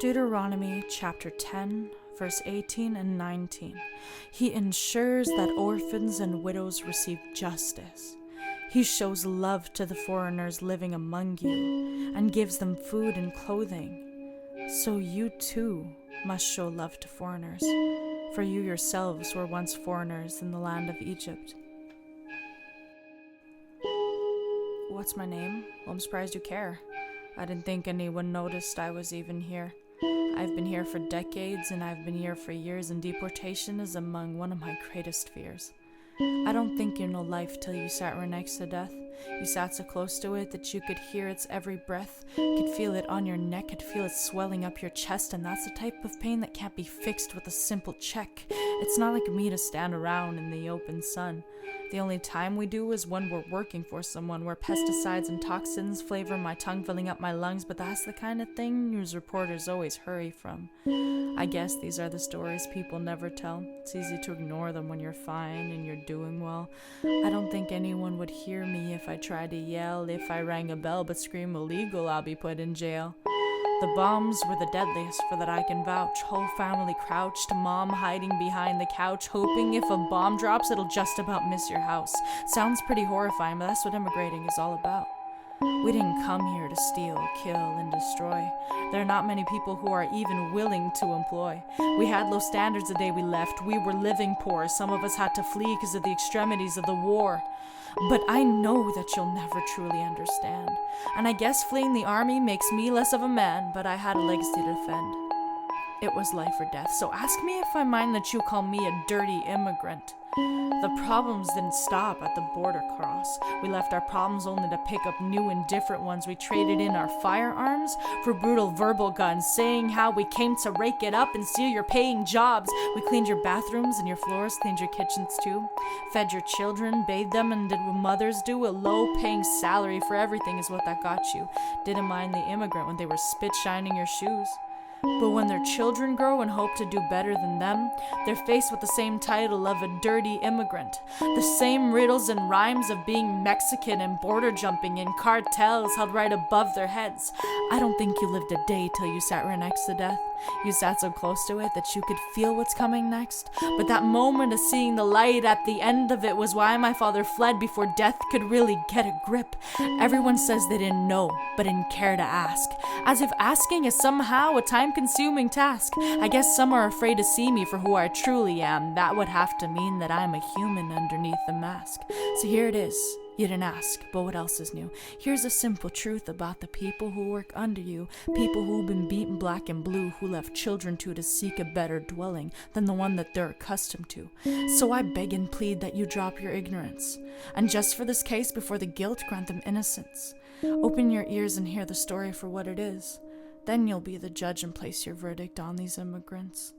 Deuteronomy chapter 10, verse 18 and 19. He ensures that orphans and widows receive justice. He shows love to the foreigners living among you and gives them food and clothing. So you too must show love to foreigners, for you yourselves were once foreigners in the land of Egypt. What's my name? Well, I'm surprised you care. I didn't think anyone noticed I was even here. I've been here for decades, and I've been here for years, and deportation is among one of my greatest fears. I don't think you know life till you sat right next to death. You sat so close to it that you could hear its every breath, could feel it on your neck, could feel it swelling up your chest, and that's the type of pain that can't be fixed with a simple check. It's not like me to stand around in the open sun. The only time we do is when we're working for someone, where pesticides and toxins flavor my tongue, filling up my lungs, but that's the kind of thing news reporters always hurry from. I guess these are the stories people never tell. It's easy to ignore them when you're fine and you're doing well. I don't think anyone would hear me if I tried to yell. If I rang a bell but scream illegal, I'll be put in jail. The bombs were the deadliest, for that I can vouch. Whole family crouched, mom hiding behind the couch, hoping if a bomb drops, it'll just about miss your house. Sounds pretty horrifying, but that's what immigrating is all about. We didn't come here to steal, kill, and destroy. There are not many people who are even willing to employ. We had low standards the day we left. We were living poor. Some of us had to flee because of the extremities of the war. But I know that you'll never truly understand. And I guess fleeing the army makes me less of a man, but I had a legacy to defend. It was life or death, so ask me if I mind that you call me a dirty immigrant. The problems didn't stop at the border cross. We left our problems only to pick up new and different ones. We traded in our firearms for brutal verbal guns, saying how we came to rake it up and steal your paying jobs. We cleaned your bathrooms and your floors, cleaned your kitchens too. Fed your children, bathed them, and did what mothers do. A low-paying salary for everything is what that got you. Didn't mind the immigrant when they were spit-shining your shoes. But when their children grow and hope to do better than them, they're faced with the same title of a dirty immigrant. The same riddles and rhymes of being Mexican and border jumping and cartels held right above their heads. I don't think you lived a day till you sat right next to death. You sat so close to it that you could feel what's coming next. But that moment of seeing the light at the end of it was why my father fled before death could really get a grip. Everyone says they didn't know, but didn't care to ask. As if asking is somehow a time-consuming task. I guess some are afraid to see me for who I truly am. That would have to mean that I'm a human underneath the mask. So here it is. You didn't ask, but what else is new? Here's a simple truth about the people who work under you. People who've been beaten black and blue, who left children to seek a better dwelling than the one that they're accustomed to. So I beg and plead that you drop your ignorance. And just for this case, before the guilt, grant them innocence. Open your ears and hear the story for what it is. Then you'll be the judge and place your verdict on these immigrants.